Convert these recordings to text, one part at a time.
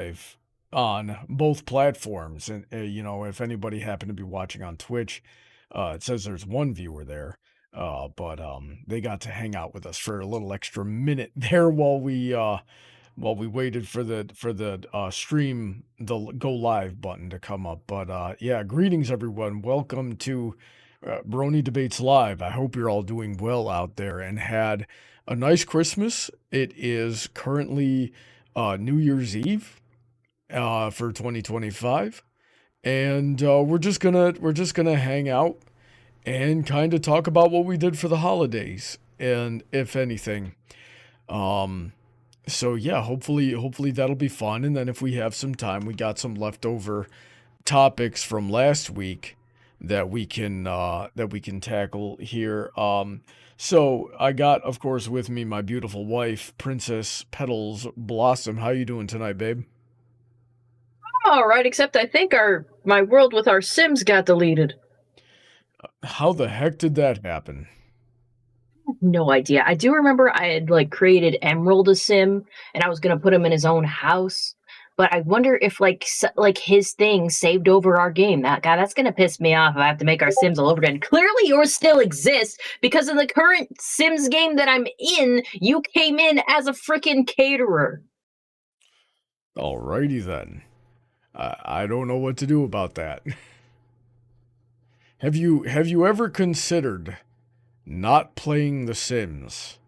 live on both platforms. And, if anybody happened to be watching on Twitch, it says there's one viewer there. But they got to hang out with us for a little extra minute there while we waited for the stream, the go live button to come up. But yeah, greetings everyone. Welcome to Brony Debates Live. I hope you're all doing well out there and had a nice Christmas. It is currently New Year's Eve for 2025, and we're just gonna hang out and kind of talk about what we did for the holidays, and if anything. So yeah, hopefully that'll be fun. And then if we have some time, we got some leftover topics from last week that we can tackle here. So I got, of course, with me my beautiful wife, Princess Petals Blossom. How you doing tonight, babe? All right, except I think my world with our Sims got deleted. How the heck did that happen? No idea. I do remember I had created Emerald a Sim, and I was gonna put him in his own house. But I wonder if his thing saved over our game. That's gonna piss me off if I have to make our Sims all over again. Clearly, yours still exists because in the current Sims game that I'm in, you came in as a freaking caterer. Alrighty then. I don't know what to do about that. Have you ever considered not playing The Sims?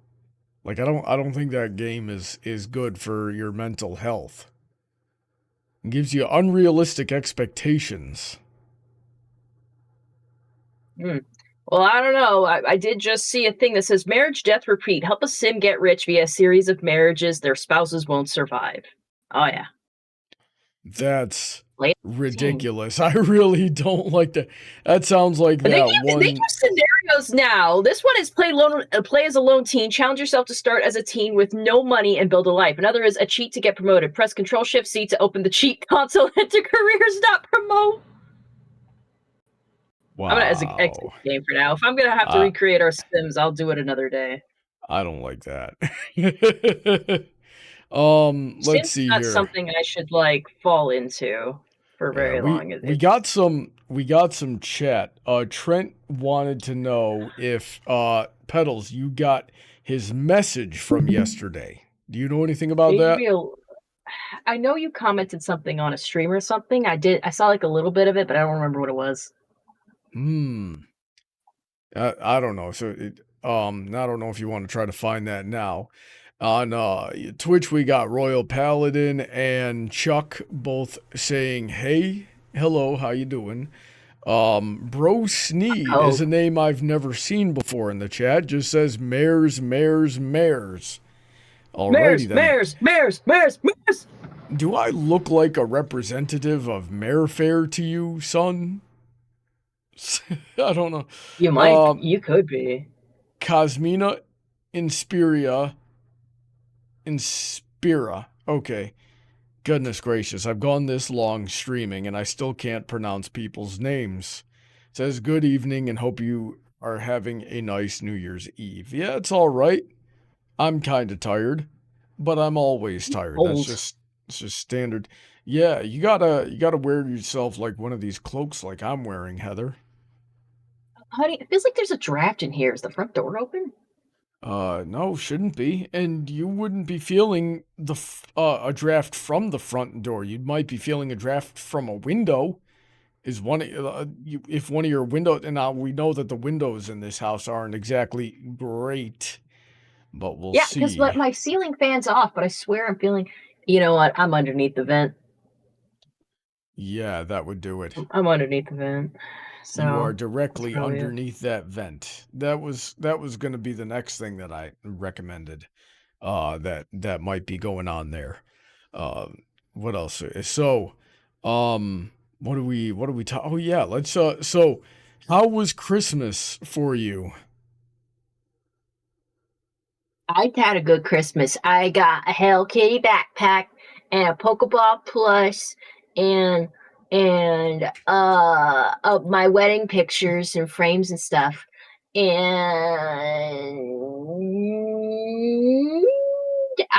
Like, I don't think that game is good for your mental health. It gives you unrealistic expectations. Well, I don't know. I did just see a thing that says marriage, death, repeat. Help a Sim get rich via a series of marriages their spouses won't survive. Oh, yeah. That's ridiculous. I really don't like that. That sounds like They give scenarios now. This one is play as a lone teen. Challenge yourself to start as a teen with no money and build a life. Another is a cheat to get promoted. Press Control-Shift-C to open the cheat console. Enter careers, not promote. Wow. I'm gonna exit the game for now. If I'm gonna have to recreate our Sims, I'll do it another day. I don't like that. Let's see here. That's something I should fall into for very long. We got some chat. Trent wanted to know if Petals, you got his message from yesterday. Do you know anything about that? I know you commented something on a stream or something. I saw a little bit of it, but I don't remember what it was. I don't know. So I don't know if you want to try to find that now. On Twitch, we got Royal Paladin and Chuck both saying, hey, hello, how you doing? Bro Sneed is a name I've never seen before in the chat. Just says mares. Alrighty then. Mares. Do I look like a representative of Mare Fair to you, son? I don't know. You might. You could be. Cosmina Inspira. Okay. Goodness gracious, I've gone this long streaming and I still can't pronounce people's names. It says good evening and hope you are having a nice New Year's Eve. Yeah, it's all right. I'm kind of tired, but I'm always tired. It's just standard. Yeah, you gotta wear yourself like one of these cloaks like I'm wearing, Heather. Honey, it feels like there's a draft in here. Is the front door open? No, shouldn't be. And you wouldn't be feeling a draft from the front door. You might be feeling a draft from a window. If one of your windows, and now we know that the windows in this house aren't exactly great, but we'll see. Yeah, because my ceiling fan's off, but I swear I'm feeling, you know what, I'm underneath the vent. Yeah, that would do it. I'm underneath the vent. So you are directly underneath that vent. That was going to be the next thing that I recommended. That might be going on there. What else? So, what do we talk? Oh yeah, let's. So, how was Christmas for you? I had a good Christmas. I got a Hello Kitty backpack and a Pokeball plush and my wedding pictures and frames and stuff. And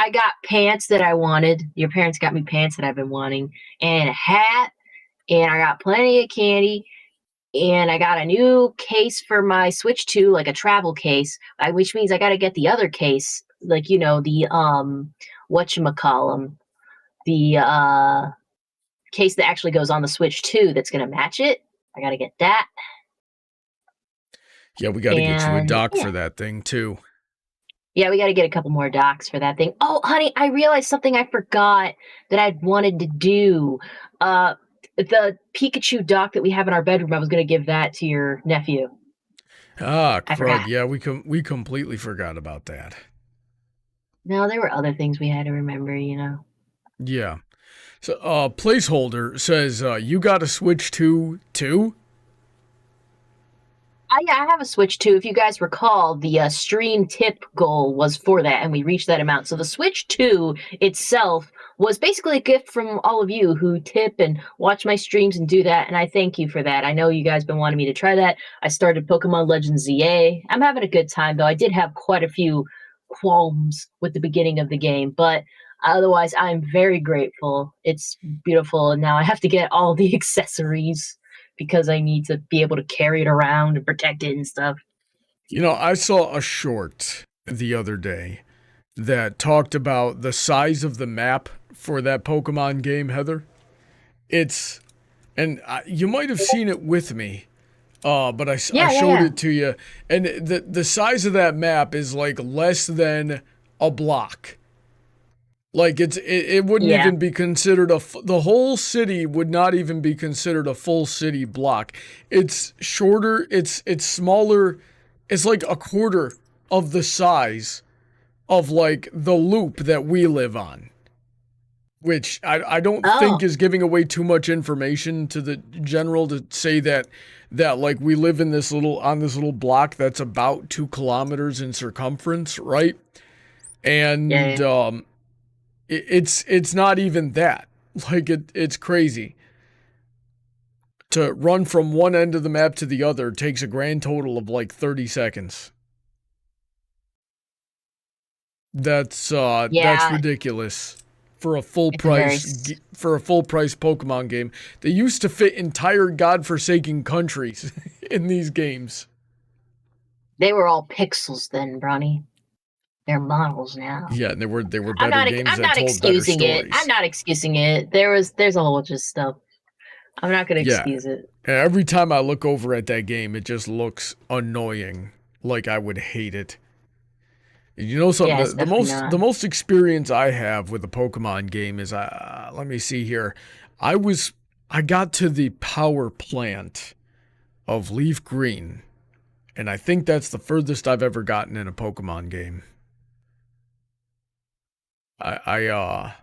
I got pants that I wanted. Your parents got me pants that I've been wanting, and a hat, and I got plenty of candy, and I got a new case for my Switch 2, like a travel case, which means I got to get the other case, like, you know, the whatchamacallem, the case that actually goes on the Switch 2 that's going to match it. I got to get that. Yeah, we got to get you a dock yeah. for that thing too. Yeah, we got to get a couple more docks for that thing. Oh, honey, I realized something I forgot that I'd wanted to do. The Pikachu dock that we have in our bedroom, I was going to give that to your nephew. Ah, I forgot. crud. Yeah, we completely forgot about that. No, there were other things we had to remember, you know. Yeah. So, placeholder says, you got a Switch 2 too? Yeah, I have a Switch 2. If you guys recall, the stream tip goal was for that, and we reached that amount. So the Switch 2 itself was basically a gift from all of you who tip and watch my streams and do that, and I thank you for that. I know you guys been wanting me to try that. I started Pokemon Legends ZA. I'm having a good time, though. I did have quite a few qualms with the beginning of the game, but otherwise, I'm very grateful. It's beautiful, and now I have to get all the accessories because I need to be able to carry it around and protect it and stuff. You know, I saw a short the other day that talked about the size of the map for that Pokemon game, Heather. It's, and you might have seen it with me, but I showed it to you, and the size of that map is like less than a block. Like it wouldn't even be considered the whole city would not even be considered a full city block. It's shorter, it's smaller, it's like a quarter of the size of like the loop that we live on. Which I don't think is giving away too much information to the general to say that like we live in this little block that's about 2 kilometers in circumference, right? And it's not even that. Like it's crazy. To run from one end of the map to the other takes a grand total of like 30 seconds. That's ridiculous for a full price Pokemon game. They used to fit entire godforsaken countries in these games. They were all pixels then, Brawny. They're models now. Yeah, and they were better games that told better stories. I'm not excusing it. There's a whole bunch of stuff. I'm not going to excuse it. Every time I look over at that game, it just looks annoying. Like I would hate it. You know something? Yeah, the most experience I have with a Pokemon game is let me see here. I got to the power plant of Leaf Green, and I think that's the furthest I've ever gotten in a Pokemon game. I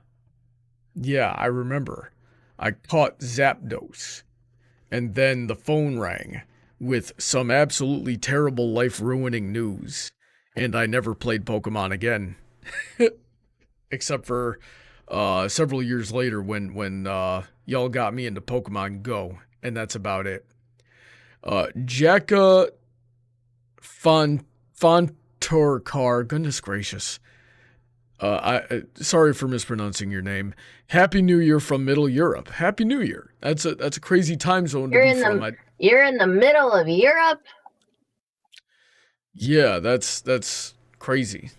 remember. I caught Zapdos, and then the phone rang with some absolutely terrible life-ruining news, and I never played Pokemon again. Except for several years later when y'all got me into Pokemon Go, and that's about it. Jacka Fontorcar, goodness gracious. Sorry for mispronouncing your name. Happy New Year from Middle Europe. Happy New Year. That's a crazy time zone to be from. You're in the middle of Europe? Yeah, that's crazy.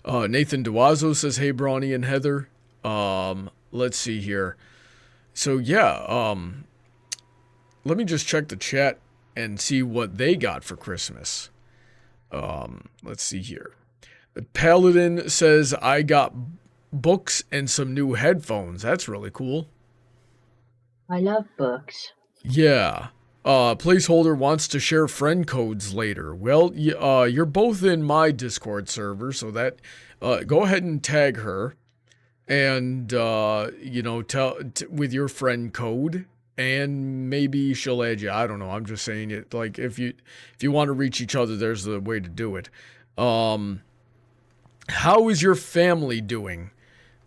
Nathan Duazo says, "Hey, Brawny and Heather." Let's see here. So yeah, let me just check the chat and see what they got for Christmas. Let's see here. Paladin says, I got books and some new headphones. That's really cool. I love books. Yeah. Placeholder wants to share friend codes later. Well, you're both in my Discord server, so that go ahead and tag her, and tell with your friend code, and maybe she'll add you. I don't know. I'm just saying it. Like if you want to reach each other, there's the way to do it. How is your family doing?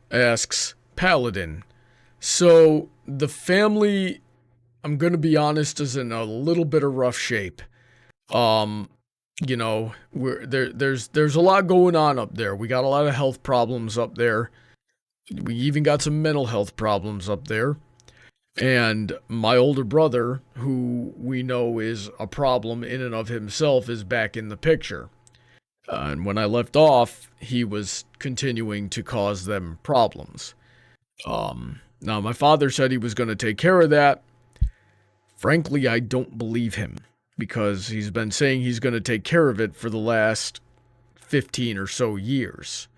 Asks Paladin. So the family, I'm going to be honest, is in a little bit of rough shape. you know, there's a lot going on up there. We got a lot of health problems up there. We even got some mental health problems up there. And my older brother, who we know is a problem in and of himself, is back in the picture. And when I left off, he was continuing to cause them problems. Now, my father said he was going to take care of that. Frankly, I don't believe him, because he's been saying he's going to take care of it for the last 15 or so years.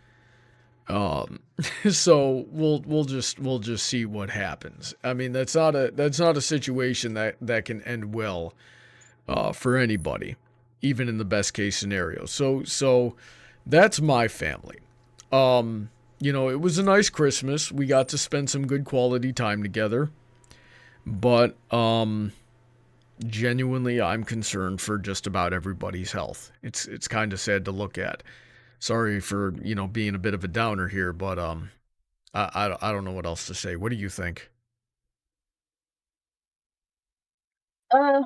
So we'll just see what happens. I mean, that's not a situation that can end well for anybody, even in the best case scenario. So that's my family. You know, it was a nice Christmas. We got to spend some good quality time together. But genuinely, I'm concerned for just about everybody's health. It's kind of sad to look at. Sorry for, you know, being a bit of a downer here, but I don't know what else to say. What do you think? I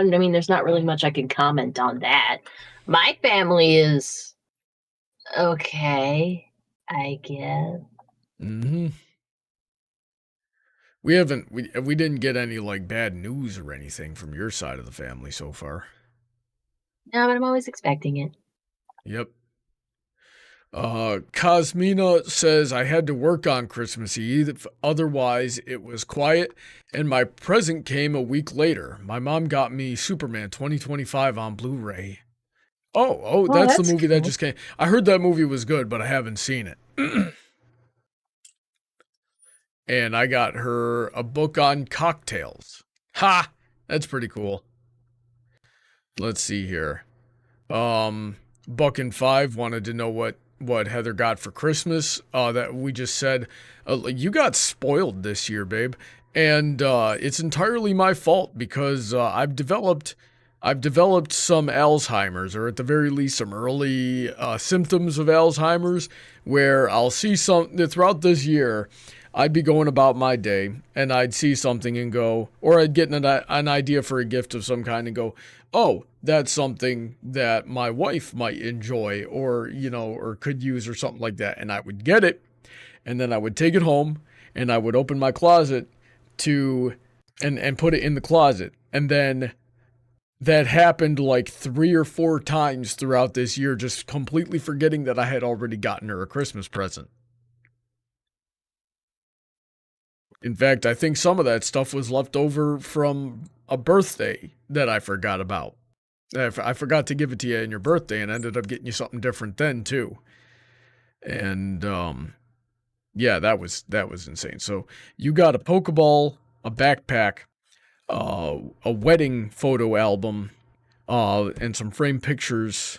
mean, there's not really much I can comment on that. My family is okay, I guess. Mm-hmm. We didn't get any, like, bad news or anything from your side of the family so far. No, but I'm always expecting it. Yep. Cosmina says, I had to work on Christmas Eve, otherwise it was quiet, and my present came a week later. My mom got me Superman 2025 on Blu-ray. Oh, that's the movie that just came. I heard that movie was good, but I haven't seen it. And I got her a book on cocktails. Ha! That's pretty cool. Let's see here. Buck and Five wanted to know what Heather got for Christmas. That we just said, you got spoiled this year, babe. And it's entirely my fault, because I've developed some Alzheimer's, or at the very least some early symptoms of Alzheimer's, where I'll see something throughout this year. I'd be going about my day, and I'd see something and go, or I'd get an idea for a gift of some kind and go, oh, that's something that my wife might enjoy, or, you know, or could use, or something like that. And I would get it, and then I would take it home, and I would open my closet and put it in the closet. And then that happened like 3 or 4 times throughout this year, just completely forgetting that I had already gotten her a Christmas present. In fact, I think some of that stuff was left over from a birthday that I forgot about. I forgot to give it to you on your birthday, and ended up getting you something different then too. And yeah, that was insane. So you got a Pokeball, a backpack, a wedding photo album, and some framed pictures,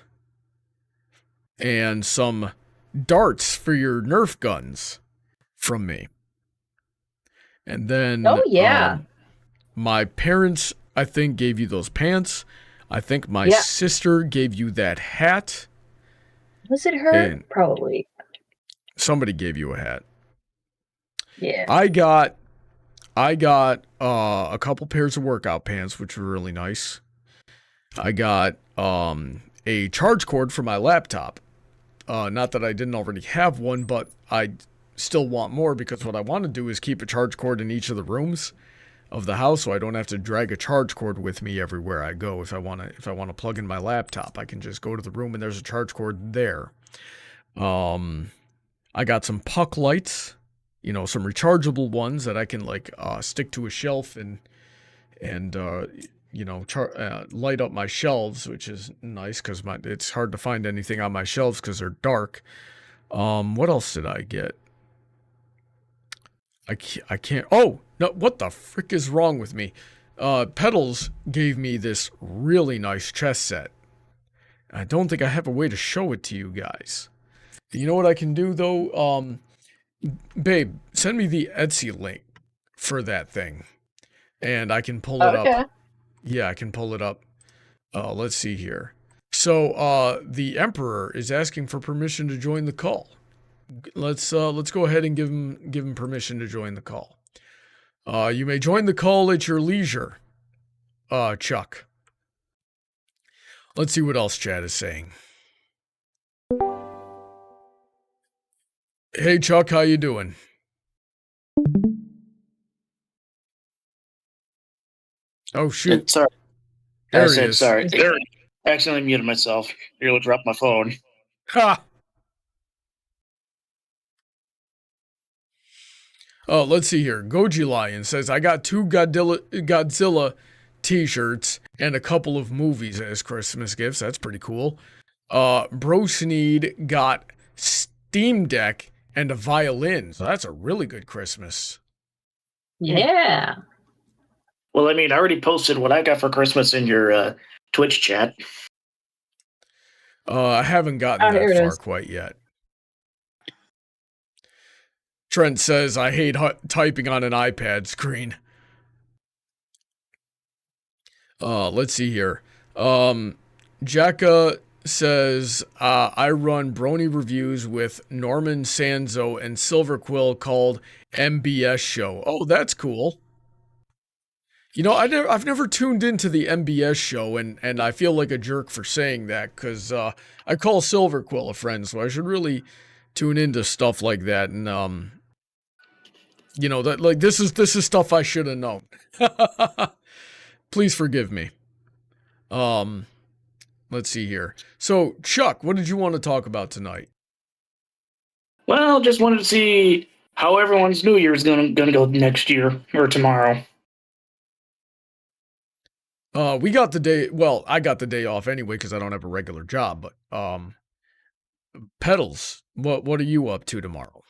and some darts for your Nerf guns from me. And then, oh yeah, my parents, I think, gave you those pants. I think my sister gave you that hat. Was it her? And probably. Somebody gave you a hat. Yeah. I got a couple pairs of workout pants, which were really nice. I got a charge cord for my laptop. Not that I didn't already have one, but I still want more, because what I want to do is keep a charge cord in each of the rooms of the house, so I don't have to drag a charge cord with me everywhere I go. If I want to plug in my laptop, I can just go to the room and there's a charge cord there. I got some puck lights, you know, some rechargeable ones that I can, like, stick to a shelf and you know, light up my shelves, which is nice, because it's hard to find anything on my shelves because they're dark. What else did I get? I can't. Oh, no, what the frick is wrong with me? Petals gave me this really nice chess set. I don't think I have a way to show it to you guys. You know what I can do, though? Babe, send me the Etsy link for that thing, and I can pull it up. Yeah, I can pull it up. Let's see here. So, the Emperor is asking for permission to join the call. Let's go ahead and give him permission to join the call. You may join the call at your leisure, Chuck. Let's see what else chat is saying. Hey Chuck, how you doing? Oh shoot. Sorry. There I he said is. sorry. I accidentally muted myself. Nearly dropped my phone. Ha! Oh, let's see here. Goji Lion says, I got 2 Godzilla t-shirts and a couple of movies as Christmas gifts. That's pretty cool. Bro Sneed got Steam Deck and a violin. So that's a really good Christmas. Yeah. Well, I mean, I already posted what I got for Christmas in your Twitch chat. I haven't gotten that far quite yet. Trent says, I hate typing on an iPad screen. Let's see here. Jacka says, I run Brony reviews with Norman Sanzo and Silver Quill called MBS Show. Oh, that's cool. You know, I've never tuned into the MBS show, and I feel like a jerk for saying that, because I call Silver Quill a friend, so I should really tune into stuff like that, and you know, that like this is stuff I should have known. Please forgive me. Let's see here. So, Chuck, what did you want to talk about tonight? Well, just wanted to see how everyone's New Year's gonna go next year or tomorrow. We got the day. Well, I got the day off anyway because I don't have a regular job. But Petals, what are you up to tomorrow?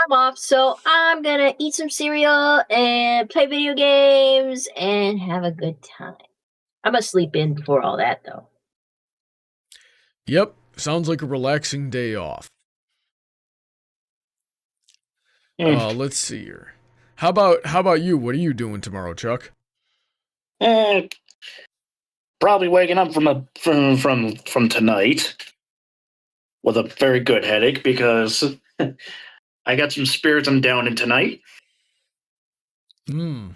I'm off, so I'm gonna eat some cereal and play video games and have a good time. I'm gonna sleep in before all that, though. Yep, sounds like a relaxing day off. Let's see here. How about you? What are you doing tomorrow, Chuck? Probably waking up from tonight with a very good headache because I got some spirits I'm down in tonight. You're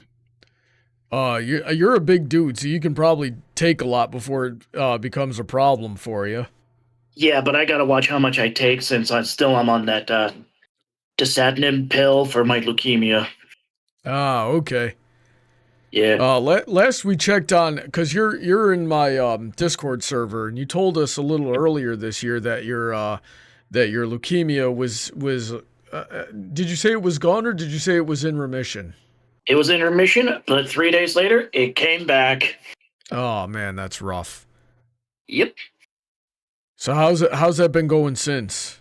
a big dude, so you can probably take a lot before it becomes a problem for you. Yeah, but I gotta watch how much I take since I'm on that dasatinib pill for my leukemia. Ah, okay. Yeah. Last we checked on, because you're in my Discord server, and you told us a little earlier this year that your leukemia was did you say it was gone, or did you say it was in remission? It was in remission, but 3 days later, it came back. Oh man, that's rough. Yep. So how's that been going since?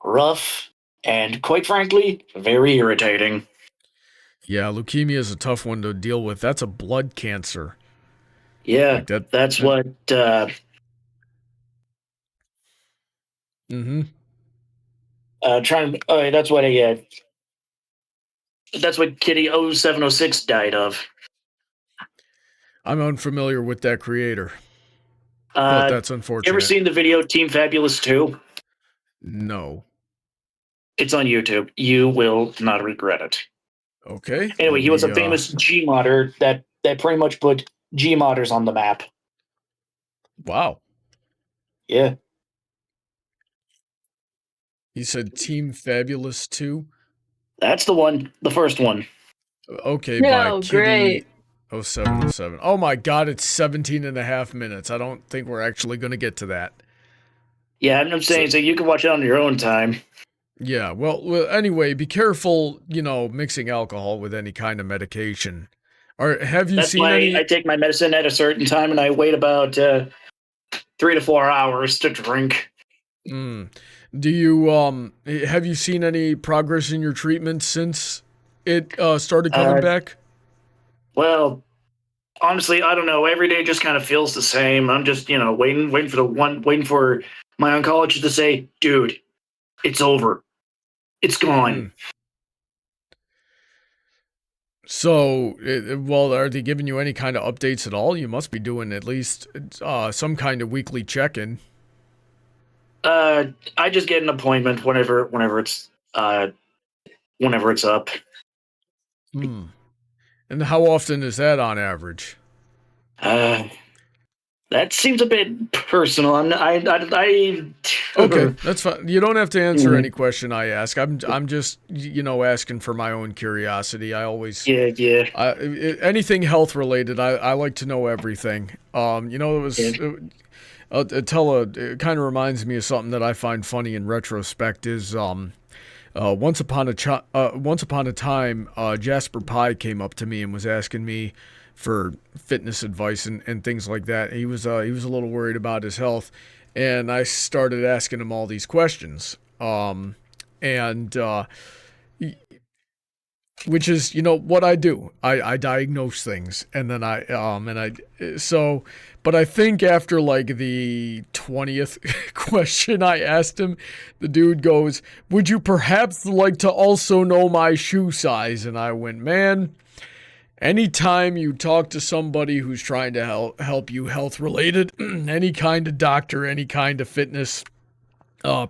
Rough, and quite frankly, very irritating. Yeah, leukemia is a tough one to deal with. That's a blood cancer. Yeah, like that's what... that's what Kitty 0706 died of. I'm unfamiliar with that creator. But that's unfortunate. You ever seen the video Team Fabulous 2? No. It's on YouTube. You will not regret it. Okay. Anyway, he was a famous Gmodder that pretty much put Gmodders on the map. Wow. Yeah. You said Team Fabulous 2? That's the one. The first one. Okay, No, by great. Kitty 0707. Oh my god, it's 17 and a half minutes. I don't think we're actually going to get to that. Yeah, I'm saying so you can watch it on your own time. Yeah, well, anyway, be careful, mixing alcohol with any kind of medication. Or have you seen any... I take my medicine at a certain time, and I wait about 3 to 4 hours to drink. Do you have you seen any progress in your treatment since it started coming back? Well, honestly, I don't know. Every day just kind of feels the same. I'm just, waiting for my oncologist to say, "Dude, it's over. It's gone." So, are they giving you any kind of updates at all? You must be doing at least some kind of weekly check-in. I just get an appointment whenever it's up. And how often is that on average? That seems a bit personal. I Okay, that's fine. You don't have to answer any question I ask. I'm just asking for my own curiosity. I always Yeah. anything health related. I like to know everything. It was. Yeah. It kind of reminds me of something that I find funny in retrospect. Is once upon a time, Jasper Pye came up to me and was asking me for fitness advice and things like that. He was a little worried about his health, and I started asking him all these questions. And which is what I do. I diagnose things, and then but I think after like the 20th question I asked him, the dude goes, "Would you perhaps like to also know my shoe size?" And I went, "Man, anytime you talk to somebody who's trying to help you health related, any kind of doctor, any kind of fitness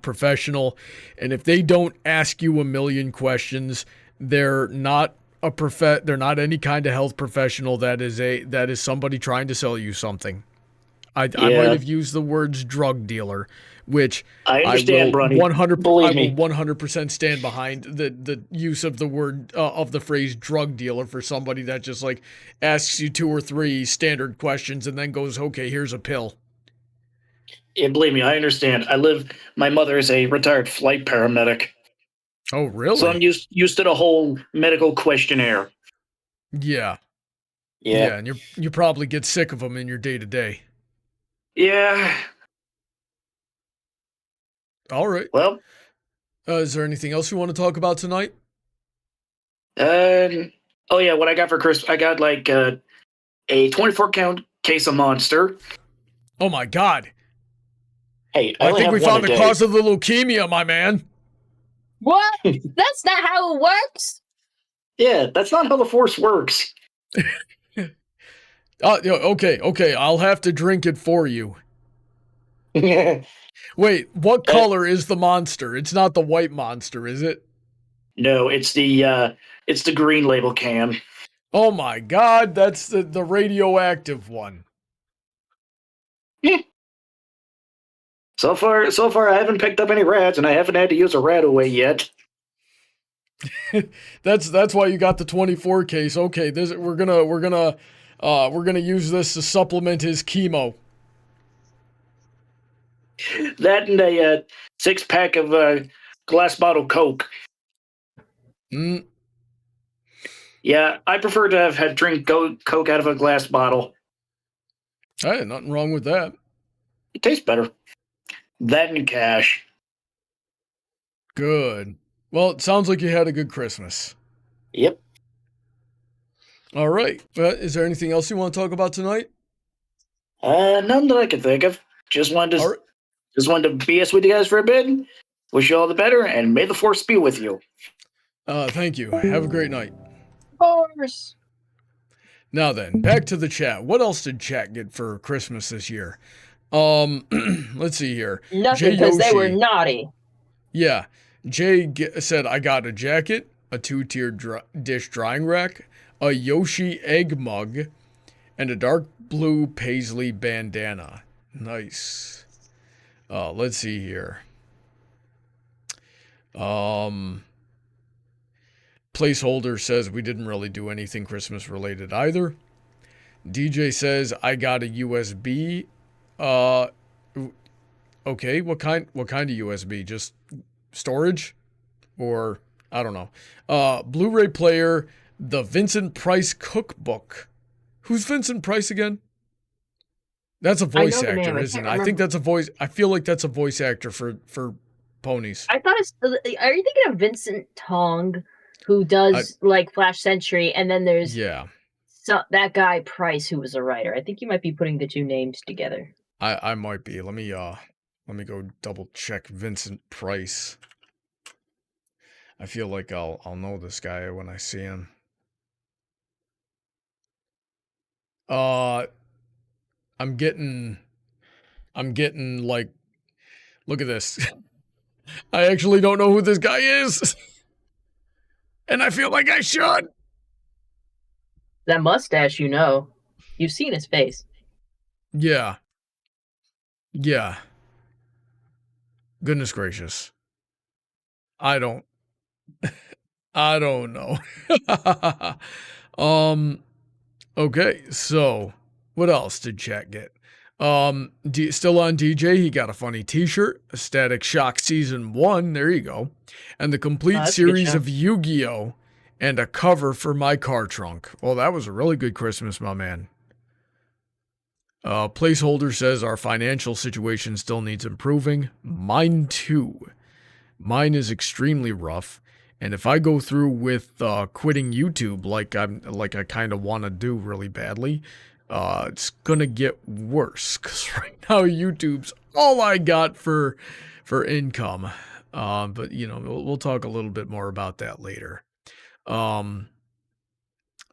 professional, and if they don't ask you a million questions, they're not they're not any kind of health professional. That is somebody trying to sell you something." I might have used the words drug dealer, which I understand, I will Brony. 100% stand behind the use of the word of the phrase drug dealer for somebody that just like asks you 2 or 3 standard questions and then goes, "Okay, here's a pill." Yeah, believe me, I understand. My mother is a retired flight paramedic. Oh, really? So I'm used to the whole medical questionnaire. Yeah, and you probably get sick of them in your day to day. Yeah. All right. Well, is there anything else you want to talk about tonight? oh yeah, what I got for Christmas, I got like a 24 count case of Monster. Oh my God! Hey, I think we found the cause of the leukemia, my man. What? That's not how it works. Yeah, that's not how the Force works. Okay. I'll have to drink it for you. Wait, what color is the monster? It's not the white monster, is it? No, it's the green label can. Oh my God, that's the radioactive one. So far, I haven't picked up any rats, and I haven't had to use a rat away yet. That's why you got the 24 case. Okay, we're gonna use this to supplement his chemo. That and a 6-pack of glass bottle Coke. Yeah, I prefer to have had drink Coke out of a glass bottle. Hey, nothing wrong with that. It tastes better. That and cash. Good. Well, it sounds like you had a good Christmas. Yep. All right. Is there anything else you want to talk about tonight? None that I can think of. Just wanted to BS with you guys for a bit. Wish you all the better, and may the Force be with you. Thank you. Have a great night. Of course. Now then, back to the chat. What else did chat get for Christmas this year? Let's see here. Nothing, because they were naughty. Yeah. Jay said, "I got a jacket, a 2-tier dish drying rack, a Yoshi egg mug, and a dark blue paisley bandana." Nice. Let's see here. Placeholder says we didn't really do anything Christmas related either. DJ says, "I got a USB." Okay, what kind of USB? Just storage? Or I don't know. Blu-ray player, the Vincent Price cookbook. Who's Vincent Price again? That's a voice actor, isn't it? I think that's a voice. I feel like that's a voice actor for ponies. I thought are you thinking of Vincent Tong, who does like Flash Sentry, and then there's that guy Price, who was a writer. I think you might be putting the two names together. I might be. Let me go double check Vincent Price. I feel like I'll know this guy when I see him. I'm getting like, look at this. I actually don't know who this guy is. And I feel like I should. That mustache, You've seen his face. Yeah. Yeah. Goodness gracious. I don't know. Okay, so what else did chat get? Still on DJ, he got a funny t-shirt, a Static Shock Season 1, there you go, and the complete series of Yu-Gi-Oh! And a cover for my car trunk. Well, that was a really good Christmas, my man. Placeholder says our financial situation still needs improving. Mine too. Mine is extremely rough. And if I go through with quitting YouTube like I kind of want to do really badly, it's gonna get worse. Cause right now YouTube's all I got for income. But you know we'll talk a little bit more about that later.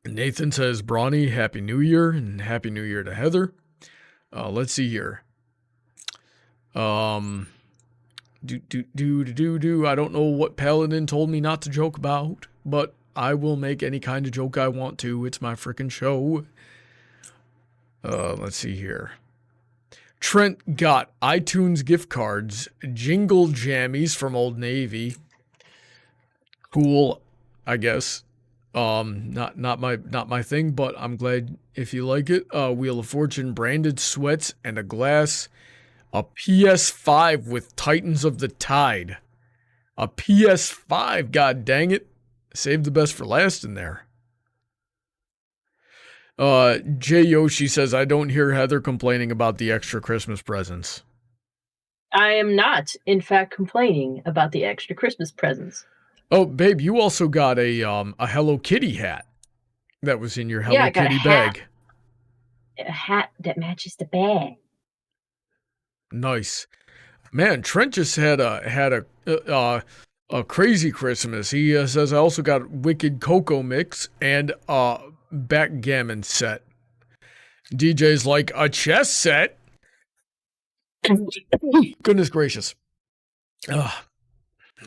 Nathan says, Brawny, Happy New Year, and Happy New Year to Heather. Let's see here. I don't know what Paladin told me not to joke about, but I will make any kind of joke I want to. It's my freaking show. Let's see here. Trent got iTunes gift cards, jingle jammies from Old Navy. Cool, I guess. Not my thing, but I'm glad if you like it. Wheel of Fortune branded sweats and a glass. A PS5 with Titans of the Tide. A PS5, god dang it. Saved the best for last in there. J Yoshi says, I don't hear Heather complaining about the extra Christmas presents. I am not, in fact, complaining about the extra Christmas presents. Oh, babe, you also got a Hello Kitty hat that was in your Hello Kitty bag. A hat that matches the bag. Nice, man. Trent just had a crazy Christmas. He says I also got Wicked Cocoa Mix and a backgammon set. DJ's like a chess set. Goodness gracious.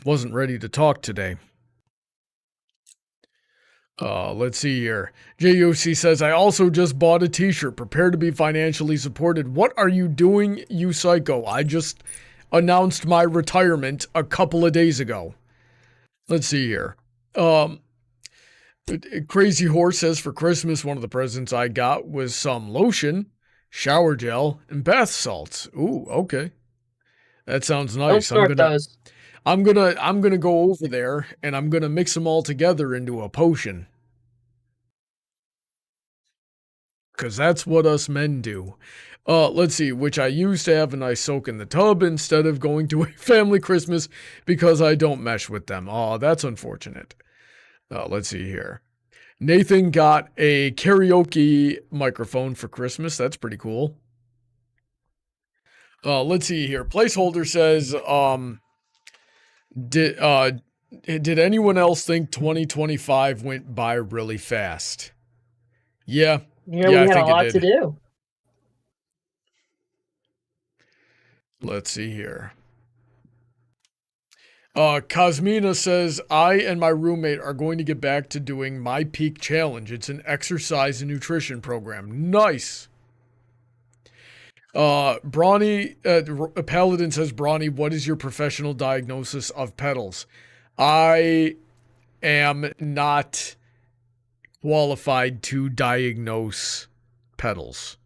Wasn't ready to talk today. Let's see here. JOC says, I also just bought a t-shirt. Prepare to be financially supported. What are you doing, you psycho? I just announced my retirement a couple of days ago. Let's see here. Crazy Horse says, for Christmas, one of the presents I got was some lotion, shower gel, and bath salts. Ooh, okay. That sounds nice. I'm gonna go over there and I'm gonna mix them all together into a potion. Cause that's what us men do. Let's see, which I used to have a nice soak in the tub instead of going to a family Christmas because I don't mesh with them. Oh, that's unfortunate. Let's see here. Nathan got a karaoke microphone for Christmas. That's pretty cool. Let's see here. Placeholder says, did anyone else think 2025 went by really fast? Yeah. Yeah, we had a lot to do. Let's see here. Cosmina says, I and my roommate are going to get back to doing My Peak Challenge. It's an exercise and nutrition program. Nice. Brawny, Paladin says, Brawny, what is your professional diagnosis of Petals? I am not qualified to diagnose Petals.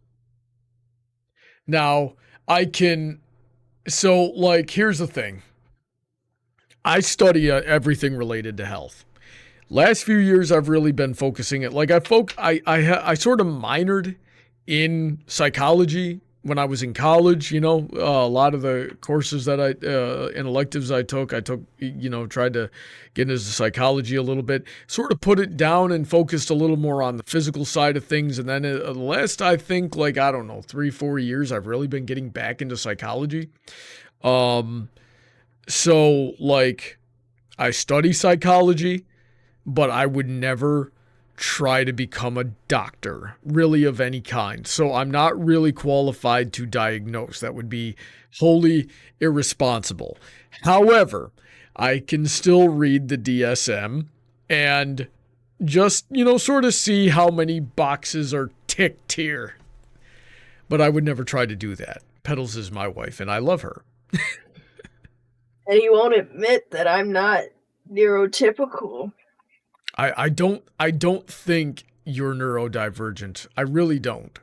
Now, here's the thing. I study everything related to health. Last few years, I've really been focusing I sort of minored in psychology when I was in college. You know, a lot of the courses that and electives I took, tried to get into psychology a little bit, sort of put it down and focused a little more on the physical side of things. And then the last, I think, 3-4 years, I've really been getting back into psychology. So, I study psychology, but I would never try to become a doctor, really, of any kind. So I'm not really qualified to diagnose. That would be wholly irresponsible. However, I can still read the DSM and just, sort of see how many boxes are tick tier. But I would never try to do that. Petals is my wife, and I love her. And you won't admit that I'm not neurotypical. I don't think you're neurodivergent. I really don't.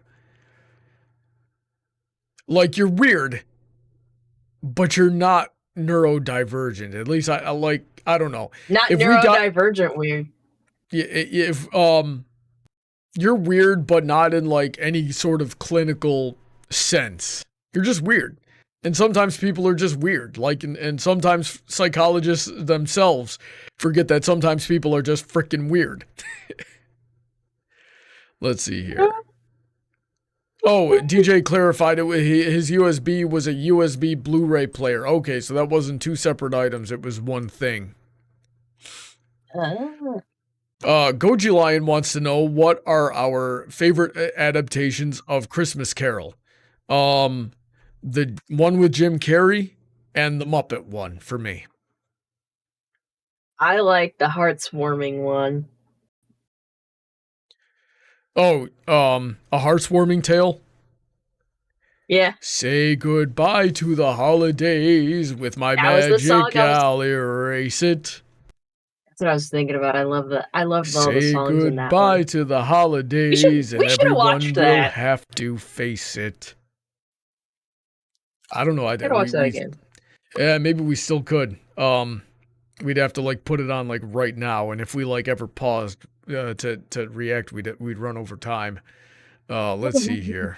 Like, you're weird, but you're not neurodivergent. At least I don't know. Not neurodivergent weird. If you're weird, but not in like any sort of clinical sense. You're just weird. And sometimes people are just weird. Like, and sometimes psychologists themselves forget that sometimes people are just freaking weird. Let's see here. Oh, DJ clarified it. His USB was a USB Blu-ray player. Okay, so that wasn't two separate items. It was one thing. Goji Lion wants to know what are our favorite adaptations of Christmas Carol. The one with Jim Carrey and the Muppet one for me. I like the hearts-warming one. Oh, a hearts-warming tale? Yeah. Say goodbye to the holidays with my magic, I'll erase it. That's what I was thinking about. I love all the songs in that one. Say goodbye to the holidays and everyone will have to face it. I don't know. I'd watch that again. Yeah, maybe we still could. We'd have to like put it on like right now, and if we like ever paused to react, we'd run over time. Let's see here.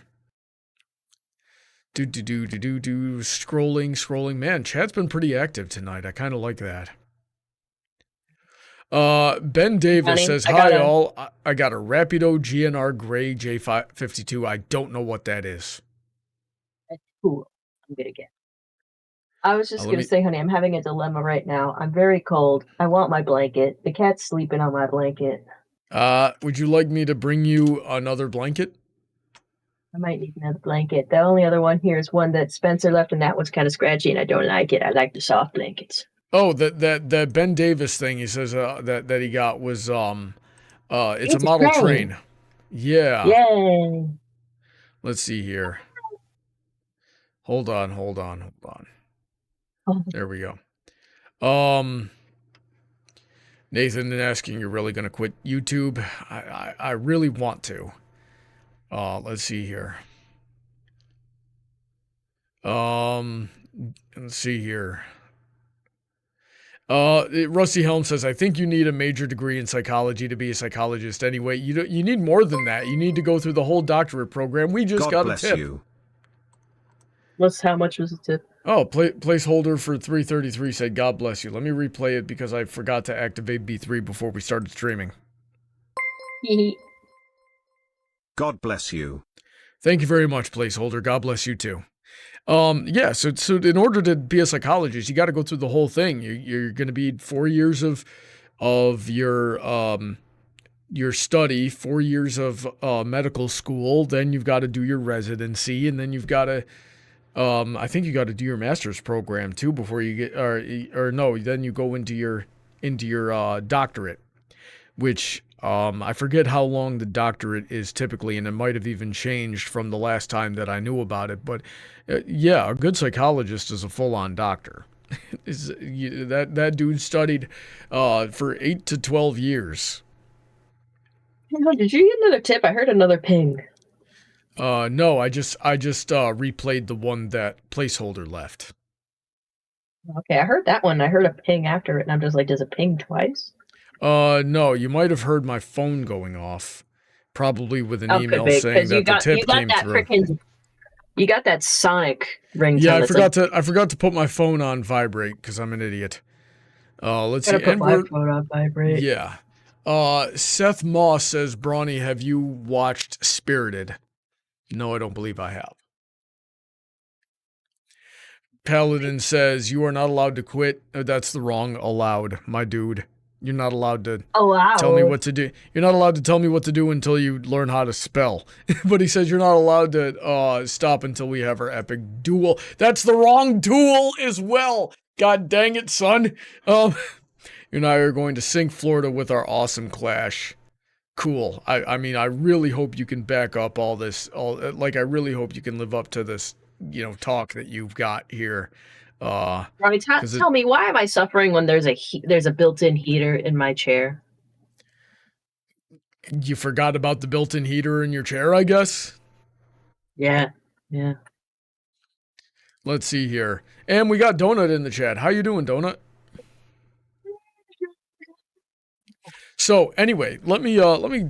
Scrolling. Man, chat's been pretty active tonight. I kind of like that. Ben Davis says, hi all. I got a Rapido GNR Gray J52. I don't know what that is. That's cool. I'm gonna get. I was just gonna say, honey, I'm having a dilemma right now. I'm very cold. I want my blanket. The cat's sleeping on my blanket. Would you like me to bring you another blanket? I might need another blanket. The only other one here is one that Spencer left, and that one's kind of scratchy, and I don't like it. I like the soft blankets. Oh, that Ben Davis thing he says that he got was it's a model train. Yeah. Yay. Let's see here. Hold on. Oh. There we go. Nathan asking, you're really gonna quit YouTube? I really want to. Let's see here. Let's see here. Rusty Helm says, I think you need a major degree in psychology to be a psychologist anyway. You need more than that. You need to go through the whole doctorate program. We just got a tip. You. How much was the tip? Oh, placeholder for 333 said, God bless you. Let me replay it because I forgot to activate B3 before we started streaming. God bless you. Thank you very much, placeholder. God bless you too. Yeah, so in order to be a psychologist, you got to go through the whole thing. You're going to be 4 years of your study, 4 years of medical school. Then you've got to do your residency, and then you've got to, I think you got to do your master's program too before you get, or no, then you go into your doctorate, which I forget how long the doctorate is typically, and it might have even changed from the last time that I knew about it. But yeah, a good psychologist is a full-on doctor. That dude studied for 8 to 12 years. Did you get another tip? I heard another ping. No, I just replayed the one that placeholder left. Okay, I heard that one. I heard a ping after it, and I'm just like, does it ping twice? No, you might have heard my phone going off, probably with an email saying that the tip came through. You got that sonic ringtone. Yeah, I forgot to put my phone on vibrate because I'm an idiot. Let's see. Put my phone on vibrate. Yeah. Seth Moss says, Brawny, have you watched Spirited? No, I don't believe I have. Paladin says, you are not allowed to quit. That's the wrong allowed, my dude. You're not allowed to tell me what to do. You're not allowed to tell me what to do until you learn how to spell. But he says you're not allowed to stop until we have our epic duel. That's the wrong duel as well. God dang it, son. You and I are going to sink Florida with our awesome clash. Cool. I mean, I really hope you can back up all this. I really hope you can live up to this, talk that you've got here. Brony, Because tell me, why am I suffering when there's a built-in heater in my chair? you forgot about the built-in heater in your chair, I guess. Yeah. Let's see here, and we got Donut in the chat. How you doing, Donut? So anyway, let me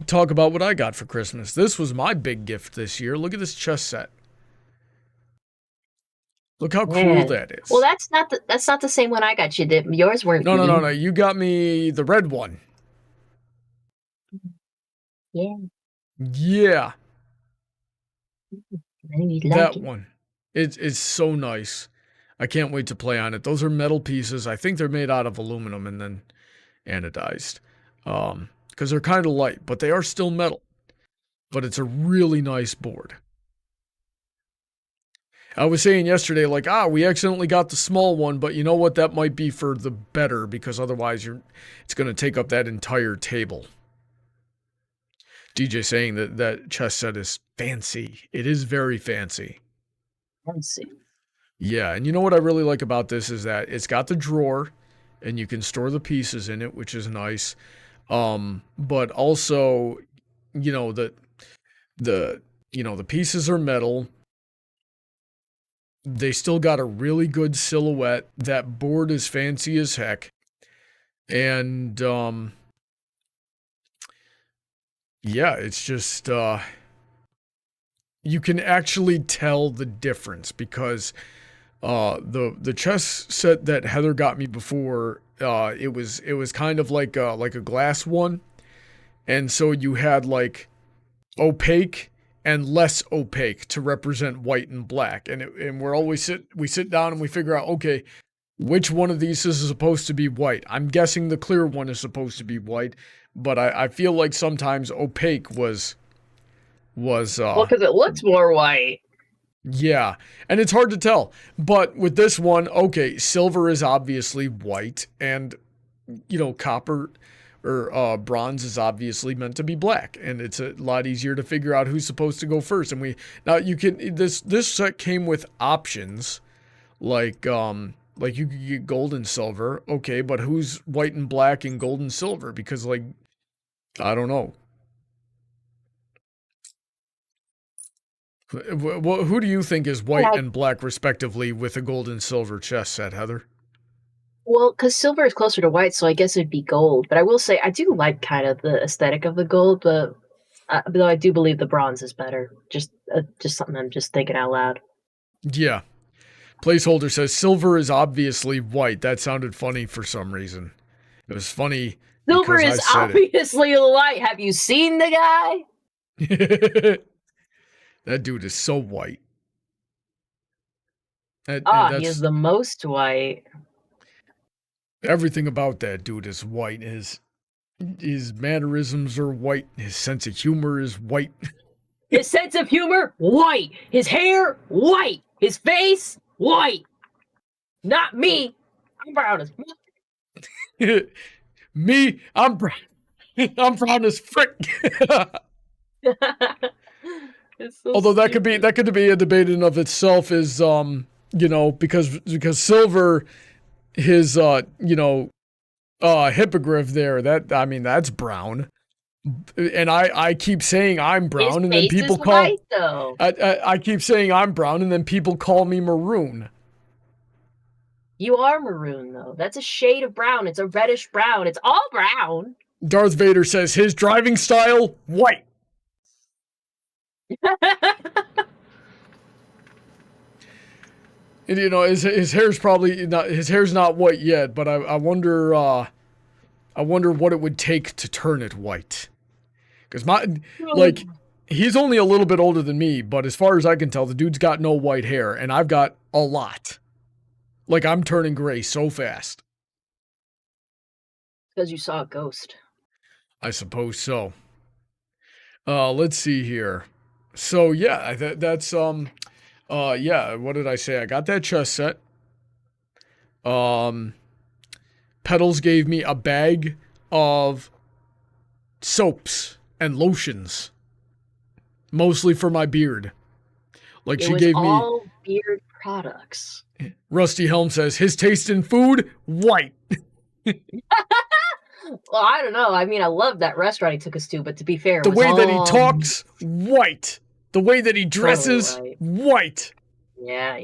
talk about what I got for Christmas. This was my big gift this year. Look at this chess set. Look how cool that is. Well, that's not the same one I got you. Yours weren't. No. You got me the red one. Yeah. Yeah. That one. It's so nice. I can't wait to play on it. Those are metal pieces. I think they're made out of aluminum and then anodized. Because they're kind of light, but they are still metal. But it's a really nice board. I was saying yesterday, we accidentally got the small one, but you know what? That might be for the better, because otherwise it's going to take up that entire table. DJ saying that chess set is fancy. It is very fancy. Fancy. Yeah, and you know what I really like about this is that it's got the drawer, and you can store the pieces in it, which is nice. But also, the pieces are metal. They still got a really good silhouette. That board is fancy as heck. And, yeah, it's just, you can actually tell the difference because, the chess set that Heather got me before, it was kind of like a glass one. And so you had opaque and less opaque to represent white and black. And we sit down and we figure out, okay, which one of these is supposed to be white? I'm guessing the clear one is supposed to be white, but I feel like sometimes opaque was well, because it looks more white. Yeah, and it's hard to tell. But with this one, okay, silver is obviously white, and copper or bronze is obviously meant to be black, and it's a lot easier to figure out who's supposed to go first. And this set came with options, like you could get gold and silver, okay, but who's white and black and gold and silver? Because I don't know. Who do you think is white and black respectively with a gold and silver chess set, Heather? Well, because silver is closer to white, so I guess it'd be gold. But I will say I do like kind of the aesthetic of the gold, but though I do believe the bronze is better. Just something I'm just thinking out loud. Yeah. Placeholder says silver is obviously white. That sounded funny for some reason. It was funny. Silver is obviously white. Have you seen the guy? That dude is so white. He is the most white. Everything about that dude is white. His mannerisms are white. His sense of humor is white. His sense of humor, white. His hair, white. His face, white. Not me. I'm brown as fuck. Me, I'm brown. I'm brown as frick. So although that could be a debate in of itself, is because silver, his hippogriff there, that's brown, and I keep saying I'm brown, his and then people call white, though. I keep saying I'm brown, and then people call me maroon. You are maroon, though. That's a shade of brown. It's a reddish brown. It's all brown. Darth Vader says his driving style, white. And his hair's probably not, his hair's not white yet, but I wonder what it would take to turn it white. Because he's only a little bit older than me, but as far as I can tell, the dude's got no white hair, and I've got a lot. I'm turning gray so fast. Because you saw a ghost. I suppose so. Let's see here. So yeah, that's yeah, what did I say? I got that chess set. Petals gave me a bag of soaps and lotions. Mostly for my beard. Like It she was gave all beard products. me. Rusty Helm says his taste in food, white. Well, I don't know. I mean, I love that restaurant he took us to, but to be fair, The it was way that he all talks, white. The way that he dresses, totally white. Yeah.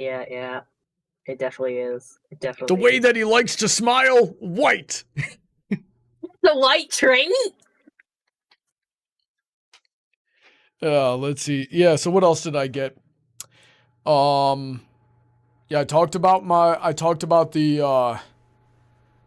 It definitely is. It The definitely way is. that he likes to smile, white. The white train? Let's see. Yeah, so what else did I get? Yeah, I talked about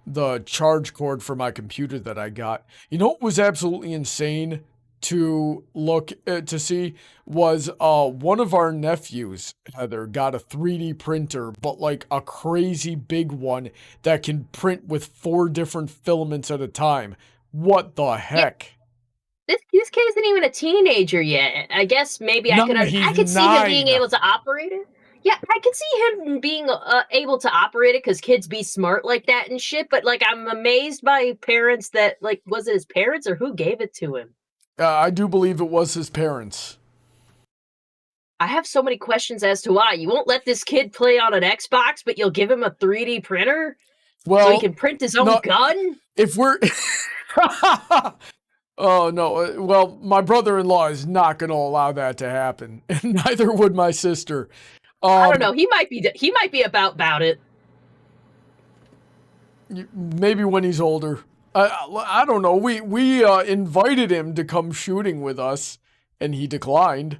the charge cord for my computer that I got. You know what was absolutely insane to look to see was one of our nephews, Heather, got a 3D printer, but like a crazy big one that can print with 4 different filaments at a time. What the heck? This kid isn't even a teenager yet. I guess maybe I No, could he's see him being 9. able to operate it. Yeah, I could see him being able to operate it because kids be smart like that and shit. But like, I'm amazed by parents that like, was it his parents or who gave it to him? I do believe it was his parents. I have so many questions as to why. You won't let this kid play on an Xbox, but you'll give him a 3D printer Well, so he can print his own gun? If we're... Oh, no. Well, my brother-in-law is not going to allow that to happen. And neither would my sister. I don't know. He might be about it. Maybe when he's older. I don't know. We invited him to come shooting with us, and he declined.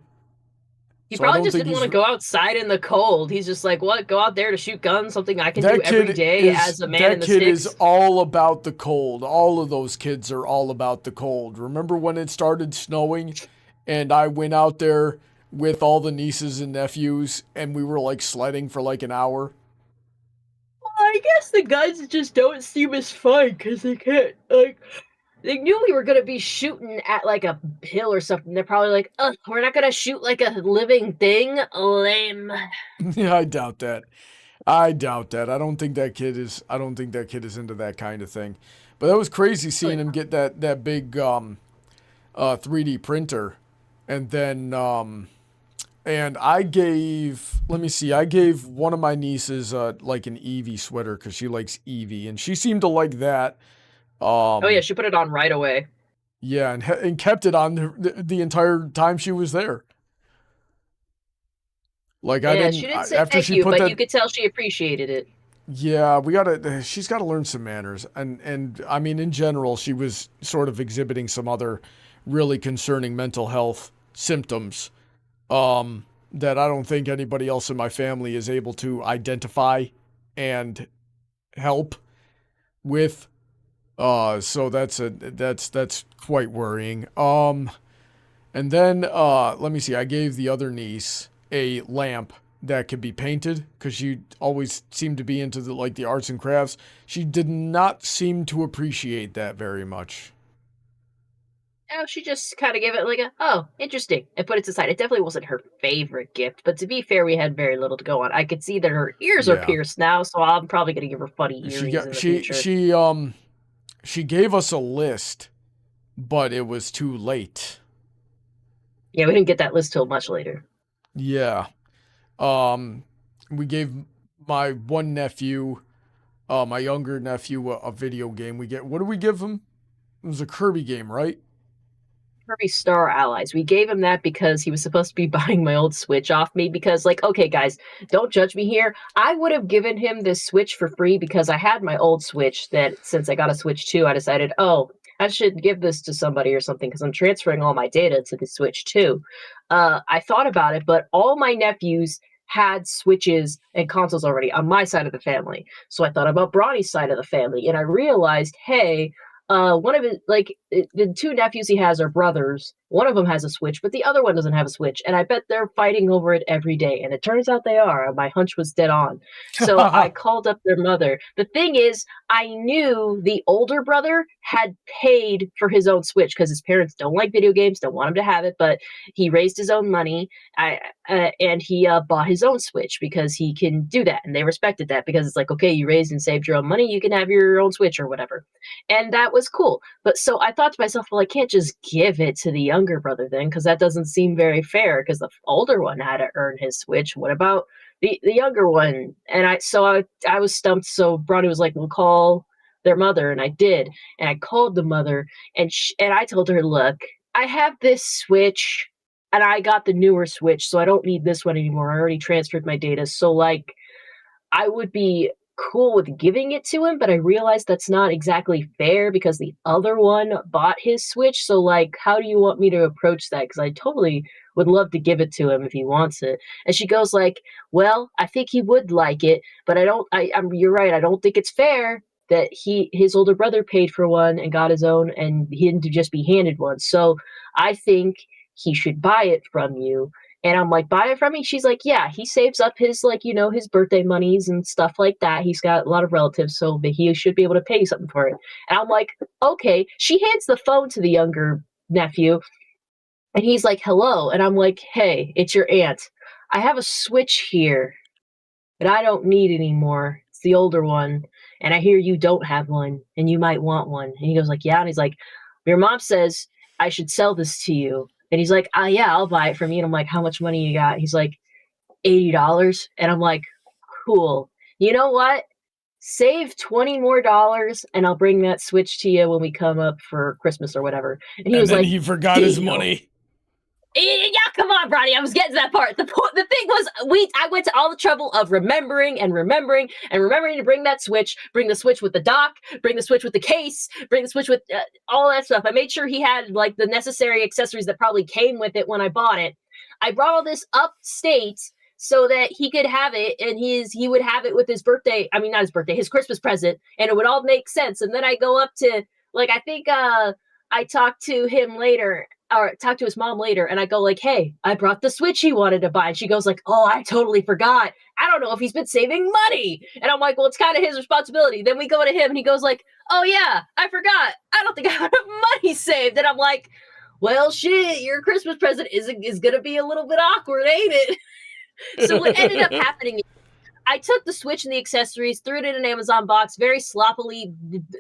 He So I probably don't just think didn't want to go outside in the cold. He's just like, what? Go out there to shoot guns? Something I can do That every kid day is- as a man in the That kid sticks? is all about the cold. All of those kids are all about the cold. Remember when it started snowing, and I went out there with all the nieces and nephews, and we were like sledding for like an hour? Well, I guess the guns just don't seem as fun because they can't, like, they knew we were going to be shooting at, like, a hill or something. They're probably like, ugh, we're not going to shoot like a living thing? Lame. Yeah, I doubt that. I don't think that kid is into that kind of thing. But that was crazy seeing him get that big 3D printer. And then and I gave one of my nieces like an Eevee sweater because she likes Eevee, and she seemed to like that. Oh yeah, she put it on right away. Yeah, and kept it on the entire time she was there. Like I Yeah, didn't she didn't say after thank she you, put but that. you could tell she appreciated it. Yeah, she's got to learn some manners. And I mean, in general, she was sort of exhibiting some other really concerning mental health symptoms that I don't think anybody else in my family is able to identify and help with. So that's quite worrying. And then let me see. I gave the other niece a lamp that could be painted because she always seemed to be into the arts and crafts. She did not seem to appreciate that very much. Oh, she just kind of gave it like oh, interesting, and put it aside. It definitely wasn't her favorite gift, but to be fair, we had very little to go on. I could see that her ears are Yeah. pierced now, so I'm probably going to give her funny earrings in the future. She gave us a list, but it was too late. Yeah, we didn't get that list till much later. Yeah. We gave my one nephew, my younger nephew, a video game. What did we give him? It was a Kirby game, right? Kirby Star Allies. We gave him that because he was supposed to be buying my old Switch off me because, like, okay, guys, don't judge me here. I would have given him this Switch for free because I had my old Switch that since I got a Switch 2, I decided, oh, I should give this to somebody or something because I'm transferring all my data to the Switch 2. I thought about it, but all my nephews had Switches and consoles already on my side of the family. So I thought about Brawny's side of the family, and I realized, hey, one of his, like, the 2 nephews he has are brothers, one of them has a Switch, but the other one doesn't have a Switch. And I bet they're fighting over it every day. And it turns out they are. My hunch was dead on. So I called up their mother. The thing is, I knew the older brother had paid for his own Switch because his parents don't like video games, don't want him to have it, but he raised his own money and he bought his own Switch because he can do that. And they respected that because it's like, okay, you raised and saved your own money, you can have your own Switch or whatever. And that was cool. But so I thought to myself, well, I can't just give it to the younger brother then, because that doesn't seem very fair because the older one had to earn his Switch. What about the younger one? And I was stumped. So Brawny was like, we'll call their mother. And I did. And I called the mother and I told her, look, I have this Switch and I got the newer Switch, so I don't need this one anymore. I already transferred my data. So like, I would be cool with giving it to him, but I realized that's not exactly fair because the other one bought his Switch. So like, how do you want me to approach that? Because I totally would love to give it to him if he wants it. And she goes like, well, I think he would like it, but you're right. I don't think it's fair that his older brother paid for one and got his own and he didn't just be handed one. So I think he should buy it from you. And I'm like, buy it from me? She's like, yeah, he saves up his, like, you know, his birthday monies and stuff like that. He's got a lot of relatives, so he should be able to pay something for it. And I'm like, okay. She hands the phone to the younger nephew, and he's like, hello. And I'm like, hey, it's your aunt. I have a Switch here that I don't need anymore. It's the older one. And I hear you don't have one, and you might want one. And he goes like, yeah. And he's like, your mom says I should sell this to you. And he's like, oh, yeah, I'll buy it from you. And I'm like, how much money you got? He's like, $80. And I'm like, cool. You know what? Save $20 more and I'll bring that Switch to you when we come up for Christmas or whatever. And he was like, he forgot his money. Yeah, come on, Brawny. I was getting to that part. The thing was, I went to all the trouble of remembering to bring that Switch, bring the Switch with the dock, bring the Switch with the case, bring the Switch with all that stuff. I made sure he had like the necessary accessories that probably came with it when I bought it. I brought all this upstate so that he could have it, and he would have it with his birthday. I mean, not his birthday, his Christmas present, and it would all make sense. And then I go up to, like, I think I talked to him later, or talk to his mom later, and I go like, hey, I brought the Switch he wanted to buy. And she goes like, oh, I totally forgot. I don't know if he's been saving money. And I'm like, well, it's kind of his responsibility. Then we go to him and he goes like, oh yeah, I forgot. I don't think I have enough money saved. And I'm like, well, shit, your Christmas present is going to be a little bit awkward, ain't it? So what ended up happening is I took the Switch and the accessories, threw it in an Amazon box, very sloppily,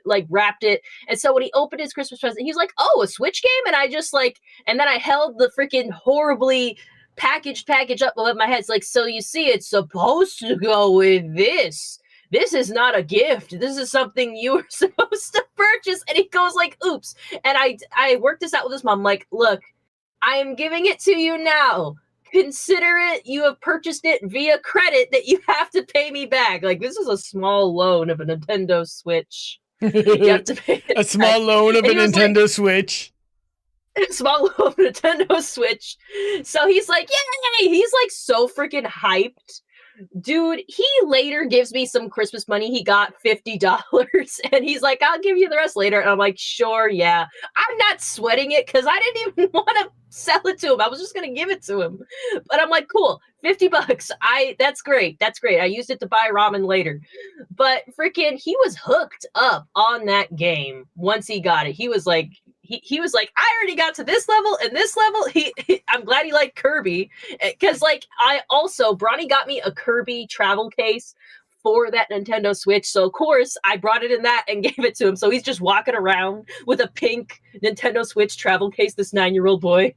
like, wrapped it. And so when he opened his Christmas present, he was like, oh, a Switch game? And I just, like, and then I held the freaking horribly package up above my head. It's like, so you see, it's supposed to go with this. This is not a gift. This is something you were supposed to purchase. And he goes like, oops. And I worked this out with his mom. Like, look, I am giving it to you now. Consider it, you have purchased it via credit that you have to pay me back. Like, this is a small loan of a Nintendo Switch. You have to pay a small loan of a Nintendo Switch. A small loan of a Nintendo Switch. So he's like, yay! He's like so freaking hyped. Dude, he later gives me some Christmas money. He got $50 and he's like, I'll give you the rest later. And I'm like, sure, yeah. I'm not sweating it because I didn't even want to sell it to him. I was just going to give it to him. But I'm like, cool, $50. That's great. That's great. I used it to buy ramen later. But freaking, he was hooked up on that game once he got it. He was like, he was like, I already got to this level and this level. I'm glad he liked Kirby because, like, Brawny got me a Kirby travel case for that Nintendo Switch. So of course I brought it in that and gave it to him. So he's just walking around with a pink Nintendo Switch travel case. This 9-year-old boy.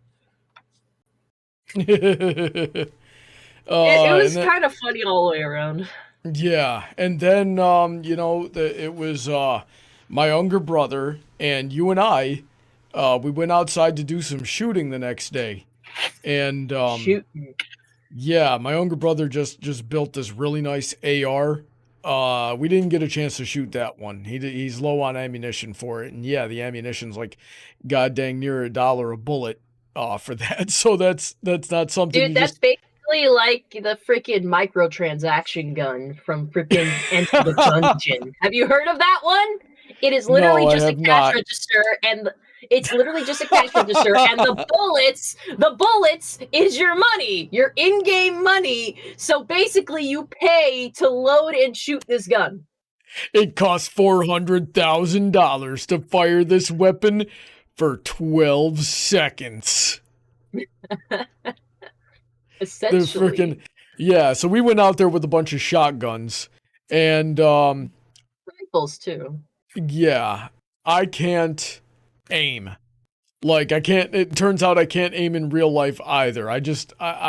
It was kind of funny all the way around. Yeah, and then it was my younger brother and you and I. We went outside to do some shooting the next day, and shooting. Yeah, my younger brother just built this really nice AR. We didn't get a chance to shoot that one. He's low on ammunition for it, and yeah, the ammunition's like god dang near $1 a bullet for that. So that's not something. Dude, that's basically like the freaking microtransaction gun from freaking Enter the Dungeon. Have you heard of that one? It is literally just a cash register, and It's literally just a cash register, and the bullets is your money, your in-game money. So basically, you pay to load and shoot this gun. It costs $400,000 to fire this weapon for 12 seconds. Essentially. Yeah, so we went out there with a bunch of shotguns, and rifles too. Yeah, I can't aim. Like, it turns out I can't aim in real life either. I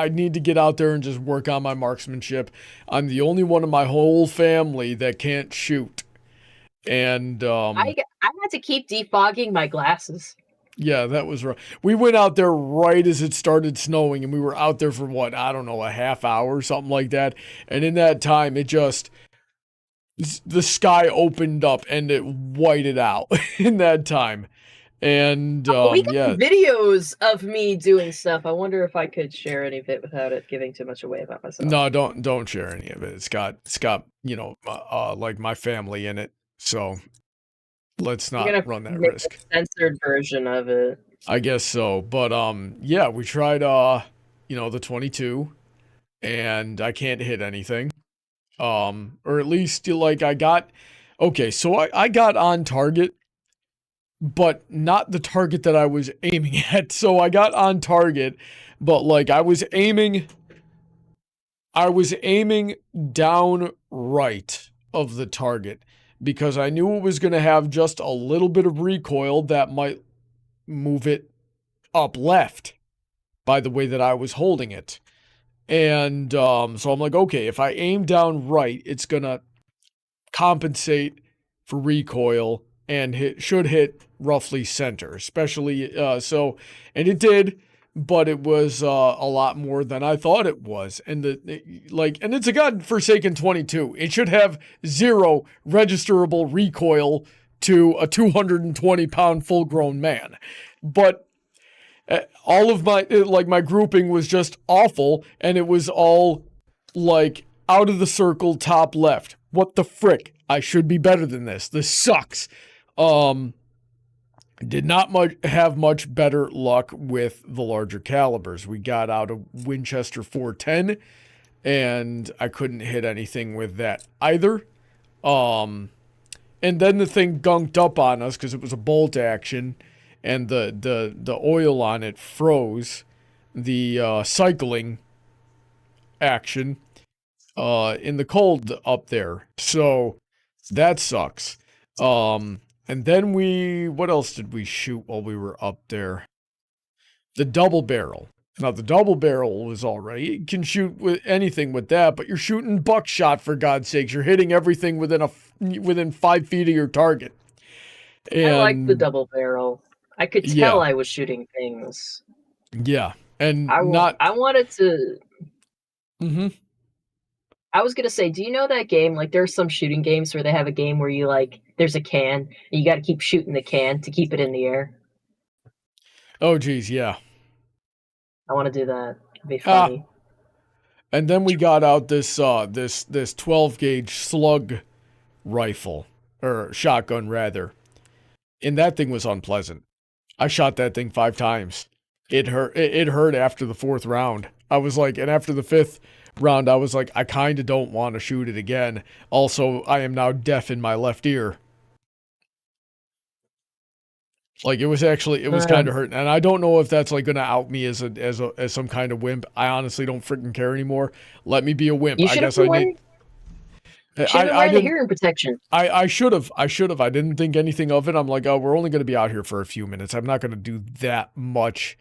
need to get out there and just work on my marksmanship. I'm the only one in my whole family that can't shoot. And, I had to keep defogging my glasses. Yeah, that was right. We went out there right as it started snowing, and we were out there for what, I don't know, a half hour or something like that. And in that time, the sky opened up and it whited out in that time. And we got videos of me doing stuff. I wonder if I could share any of it without it giving too much away about myself. No, don't share any of it. It's got like my family in it. So let's not run that risk. A censored version of it. I guess so. But yeah, we tried the 22, and I can't hit anything. Or at least I got on target, but not the target that I was aiming at. So I got on target, but I was aiming down right of the target because I knew it was going to have just a little bit of recoil that might move it up left by the way that I was holding it. And so I'm like, okay, if I aim down right, it's going to compensate for recoil and should hit roughly center, especially and it did, but it was a lot more than I thought it was. And and it's a godforsaken 22. It should have 0 registerable recoil to a 220-pound full-grown man. But all of my grouping was just awful, and it was all out of the circle, top left. What the frick? I should be better than this. This sucks. Did not have much better luck with the larger calibers. We got out a Winchester 410, and I couldn't hit anything with that either. And then the thing gunked up on us because it was a bolt action, and the oil on it froze. The cycling action in the cold up there. So that sucks. And then what else did we shoot while we were up there? The double barrel. Now, the double barrel was all right. You can shoot with anything with that, but you're shooting buckshot, for God's sakes. You're hitting everything within 5 feet of your target. And I like the double barrel. I could tell I was shooting things. Yeah. And I wanted to... Mm-hmm. I was going to say, do you know that game? There's some shooting games where they have a game where you, there's a can, and you got to keep shooting the can to keep it in the air. Oh, geez, yeah. I want to do that. It'd be funny. And then we got out this 12-gauge slug rifle, or shotgun, rather. And that thing was unpleasant. I shot that thing 5 times. It hurt. It hurt after the 4th round. I was and after the 5th round, I was I kind of don't want to shoot it again. Also, I am now deaf in my left ear. It was kind of hurting, and I don't know if that's going to out me as some kind of wimp. I honestly don't freaking care anymore. Let me be a wimp. I guess I need. I didn't hearing protection. I should have. I didn't think anything of it. I'm oh, we're only going to be out here for a few minutes. I'm not going to do that much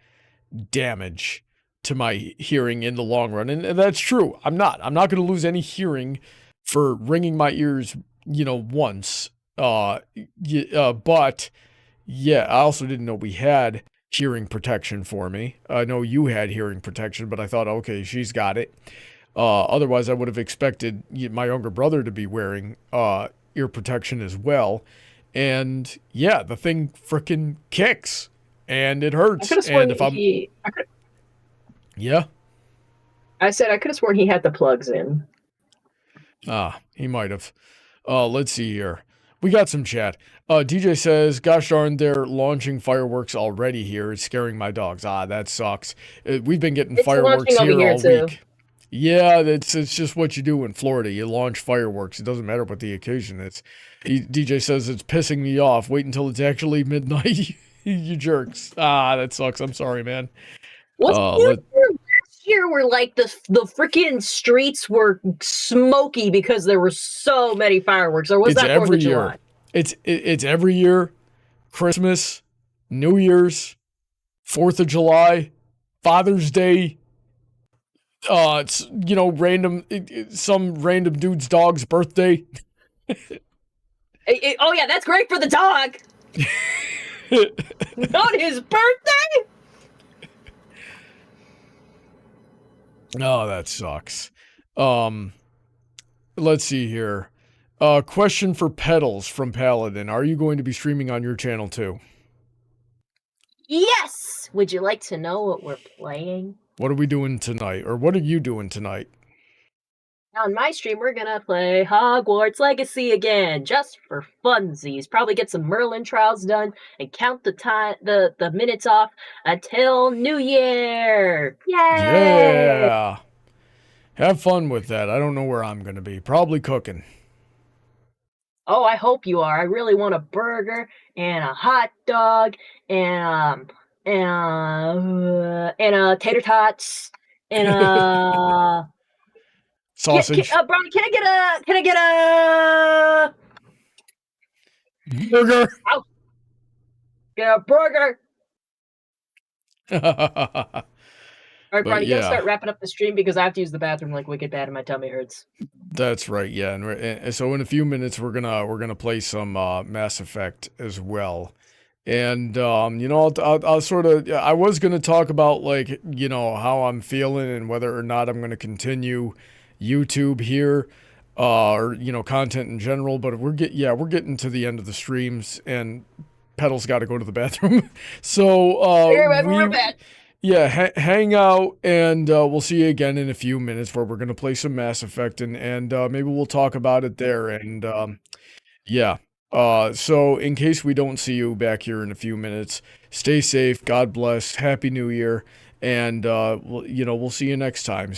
damage to my hearing in the long run, and that's true. I'm not going to lose any hearing for ringing my ears, once. But yeah, I also didn't know we had hearing protection for me. I know you had hearing protection, but I thought, okay, she's got it. Otherwise, I would have expected my younger brother to be wearing ear protection as well. And yeah, the thing frickin' kicks, and it hurts. And if yeah. I said I could have sworn he had the plugs in. He might have. Let's see here. We got some chat. DJ says, gosh darn, they're launching fireworks already here. It's scaring my dogs. Ah, that sucks. We've been getting It's fireworks launching over here here, all too. week. Yeah, it's just what you do in Florida. You launch fireworks. It doesn't matter what the occasion is. DJ says, it's pissing me off. Wait until it's actually midnight, you jerks. Ah, that sucks. I'm sorry, man. Last year where like the freaking streets were smoky because there were so many fireworks? Or was It's that 4th every of year. July? It's every year. Christmas, New Year's, 4th of July, Father's Day. It's, you know, some random dude's dog's birthday. Oh yeah, that's great for the dog. Not his birthday. Oh, that sucks. Let's see here. Question for Petals from Paladin. Are you going to be streaming on your channel too? Yes. Would you like to know what we're playing? What are we doing tonight? Or what are you doing tonight? On my stream, we're gonna play Hogwarts Legacy again, just for funsies. Probably get some Merlin trials done and count the time, the minutes off until New Year. Yay! Yeah. Have fun with that. I don't know where I'm gonna be. Probably cooking. Oh, I hope you are. I really want a burger and a hot dog and tater tots and Sausage. Brony, can I get a Burger. Ow. Get a burger. All right, Brony, yeah. gotta start wrapping up the stream because I have to use the bathroom like wicked bad and my tummy hurts. That's right, yeah. And so in a few minutes we're gonna play some Mass Effect as well. And you know, I'll sort of, I was gonna talk about, like, you know, how I'm feeling and whether or not I'm gonna continue YouTube here, or, you know, content in general. But we're getting to the end of the streams, and Petals got to go to the bathroom. So we're back. Yeah, hang out, and we'll see you again in a few minutes where we're going to play some Mass Effect, and maybe we'll talk about it there, and yeah. So in case we don't see you back here in a few minutes, stay safe, God bless, Happy New Year, and you know, we'll see you next time.